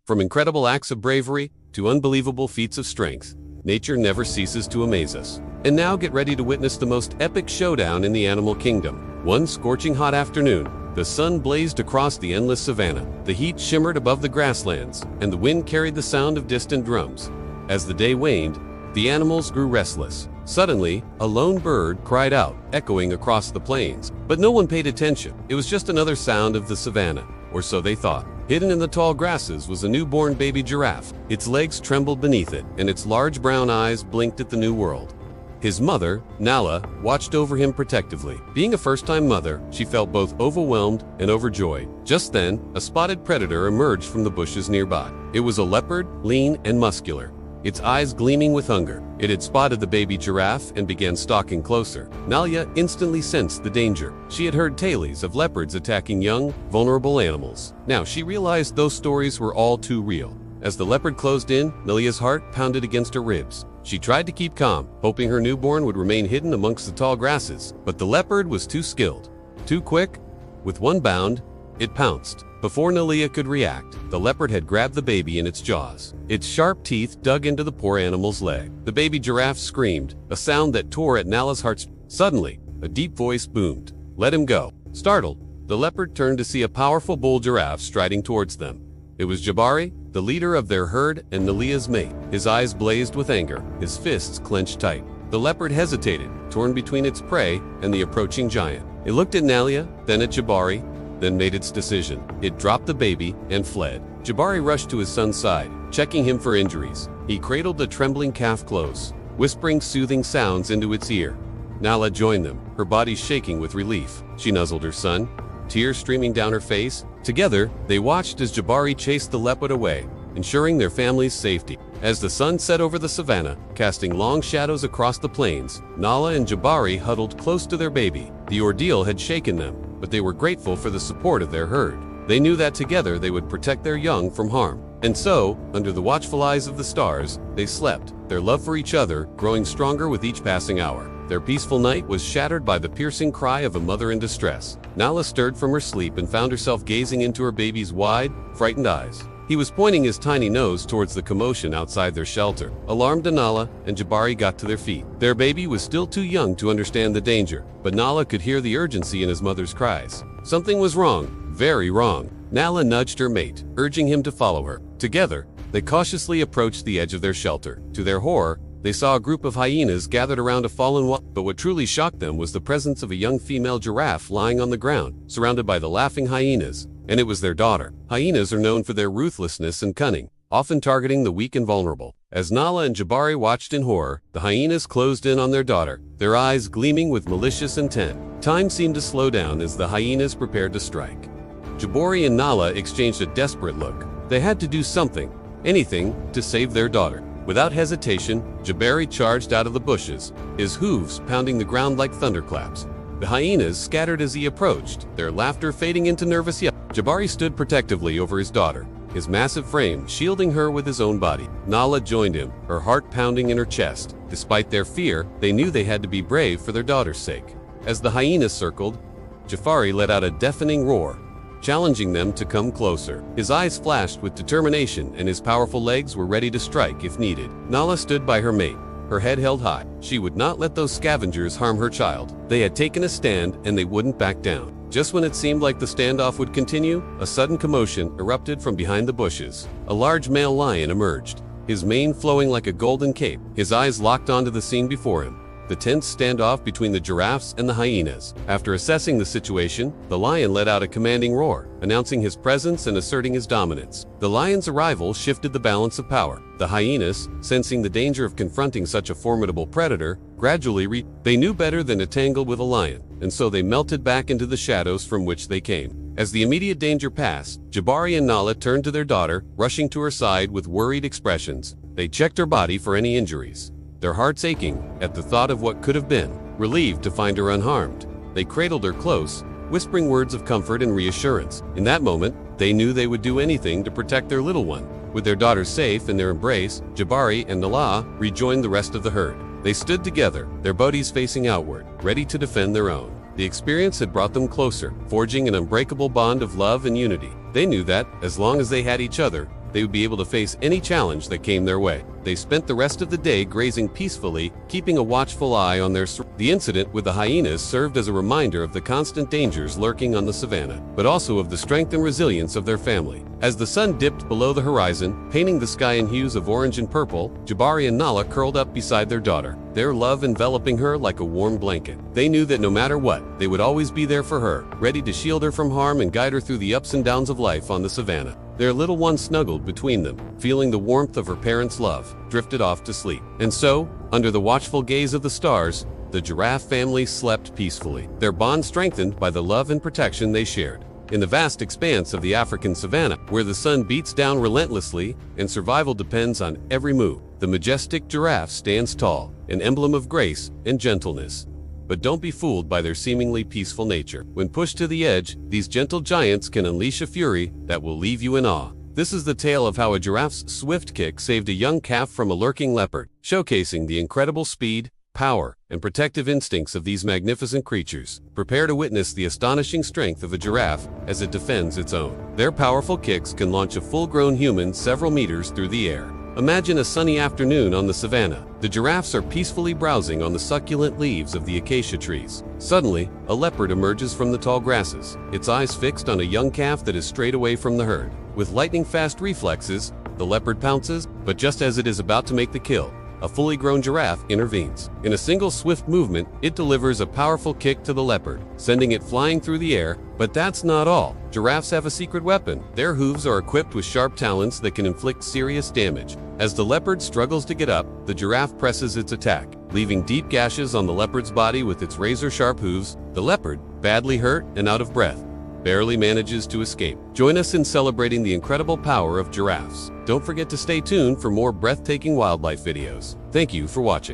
From incredible acts of bravery to unbelievable feats of strength, nature never ceases to amaze us. And now get ready to witness the most epic showdown in the animal kingdom. One scorching hot afternoon, the sun blazed across the endless savanna. The heat shimmered above the grasslands, and the wind carried the sound of distant drums. As the day waned, the animals grew restless. Suddenly, a lone bird cried out, echoing across the plains. But no one paid attention. It was just another sound of the savanna, or so they thought. Hidden in the tall grasses was a newborn baby giraffe. Its legs trembled beneath it, and its large brown eyes blinked at the new world. His mother, Nala, watched over him protectively. Being a first-time mother, she felt both overwhelmed and overjoyed. Just then, a spotted predator emerged from the bushes nearby. It was a leopard, lean and muscular, its eyes gleaming with hunger. It had spotted the baby giraffe and began stalking closer. Nalia instantly sensed the danger. She had heard tales of leopards attacking young, vulnerable animals. Now she realized those stories were all too real. As the leopard closed in, Nalia's heart pounded against her ribs. She tried to keep calm, hoping her newborn would remain hidden amongst the tall grasses. But the leopard was too skilled, too quick. With one bound, it pounced. Before Nalia could react, the leopard had grabbed the baby in its jaws. Its sharp teeth dug into the poor animal's leg. The baby giraffe screamed, a sound that tore at Nala's heart. Suddenly, a deep voice boomed, "Let him go." Startled, the leopard turned to see a powerful bull giraffe striding towards them. It was Jabari, the leader of their herd and Nalia's mate. His eyes blazed with anger, his fists clenched tight. The leopard hesitated, torn between its prey and the approaching giant. It looked at Nalia, then at Jabari, then made its decision. It dropped the baby and fled. Jabari rushed to his son's side, checking him for injuries. He cradled the trembling calf close, whispering soothing sounds into its ear. Nala joined them, her body shaking with relief. She nuzzled her son, tears streaming down her face. Together, they watched as Jabari chased the leopard away, ensuring their family's safety. As the sun set over the savanna, casting long shadows across the plains, Nala and Jabari huddled close to their baby. The ordeal had shaken them, but they were grateful for the support of their herd. They knew that together they would protect their young from harm. And so, under the watchful eyes of the stars, they slept, their love for each other growing stronger with each passing hour. Their peaceful night was shattered by the piercing cry of a mother in distress. Nala stirred from her sleep and found herself gazing into her baby's wide, frightened eyes. He was pointing his tiny nose towards the commotion outside their shelter. Alarmed, Nala and Jabari got to their feet. Their baby was still too young to understand the danger, but Nala could hear the urgency in his mother's cries. Something was wrong, very wrong. Nala nudged her mate, urging him to follow her. Together, they cautiously approached the edge of their shelter. To their horror, they saw a group of hyenas gathered around a fallen wall. But what truly shocked them was the presence of a young female giraffe lying on the ground, surrounded by the laughing hyenas. And it was their daughter. Hyenas are known for their ruthlessness and cunning, often targeting the weak and vulnerable. As Nala and Jabari watched in horror, the hyenas closed in on their daughter, their eyes gleaming with malicious intent. Time seemed to slow down as the hyenas prepared to strike. Jabari and Nala exchanged a desperate look. They had to do something, anything, to save their daughter. Without hesitation, Jabari charged out of the bushes, his hooves pounding the ground like thunderclaps. The hyenas scattered as he approached, their laughter fading into nervous yells. Jabari stood protectively over his daughter, his massive frame shielding her with his own body. Nala joined him, her heart pounding in her chest. Despite their fear, they knew they had to be brave for their daughter's sake. As the hyenas circled, Jafari let out a deafening roar, challenging them to come closer. His eyes flashed with determination and his powerful legs were ready to strike if needed. Nala stood by her mate, her head held high. She would not let those scavengers harm her child. They had taken a stand and they wouldn't back down. Just when it seemed like the standoff would continue, a sudden commotion erupted from behind the bushes. A large male lion emerged, his mane flowing like a golden cape. His eyes locked onto the scene before him, the tense standoff between the giraffes and the hyenas. After assessing the situation, the lion let out a commanding roar, announcing his presence and asserting his dominance. The lion's arrival shifted the balance of power. The hyenas, sensing the danger of confronting such a formidable predator, gradually they knew better than to tangle with a lion, and so they melted back into the shadows from which they came. As the immediate danger passed, Jabari and Nala turned to their daughter, rushing to her side with worried expressions. They checked her body for any injuries, their hearts aching at the thought of what could have been. Relieved to find her unharmed, they cradled her close, whispering words of comfort and reassurance. In that moment, they knew they would do anything to protect their little one. With their daughter safe in their embrace, Jabari and Nala rejoined the rest of the herd. They stood together, their bodies facing outward, ready to defend their own. The experience had brought them closer, forging an unbreakable bond of love and unity. They knew that, as long as they had each other, they would be able to face any challenge that came their way. They spent the rest of the day grazing peacefully, keeping a watchful eye on their The incident with the hyenas served as a reminder of the constant dangers lurking on the savannah, but also of the strength and resilience of their family. As the sun dipped below the horizon, painting the sky in hues of orange and purple, Jabari and Nala curled up beside their daughter, their love enveloping her like a warm blanket. They knew that no matter what, they would always be there for her, ready to shield her from harm and guide her through the ups and downs of life on the savannah. Their little one snuggled between them, feeling the warmth of her parents' love, drifted off to sleep. And so, under the watchful gaze of the stars, the Giraffe family slept peacefully, their bond strengthened by the love and protection they shared. In the vast expanse of the African savanna, where the sun beats down relentlessly and survival depends on every move, the majestic giraffe stands tall, an emblem of grace and gentleness. But don't be fooled by their seemingly peaceful nature. When pushed to the edge, these gentle giants can unleash a fury that will leave you in awe. This is the tale of how a giraffe's swift kick saved a young calf from a lurking leopard, showcasing the incredible speed, power, and protective instincts of these magnificent creatures. Prepare to witness the astonishing strength of a giraffe as it defends its own. Their powerful kicks can launch a full-grown human several meters through the air. Imagine a sunny afternoon on the savannah. The giraffes are peacefully browsing on the succulent leaves of the acacia trees. Suddenly, a leopard emerges from the tall grasses, its eyes fixed on a young calf that is strayed away from the herd. With lightning-fast reflexes, the leopard pounces, but just as it is about to make the kill, a fully grown giraffe intervenes. In a single swift movement, it delivers a powerful kick to the leopard, sending it flying through the air. But that's not all. Giraffes have a secret weapon. Their hooves are equipped with sharp talons that can inflict serious damage. As the leopard struggles to get up, the giraffe presses its attack, leaving deep gashes on the leopard's body with its razor-sharp hooves. The leopard, badly hurt and out of breath, barely manages to escape. Join us in celebrating the incredible power of giraffes. Don't forget to stay tuned for more breathtaking wildlife videos. Thank you for watching.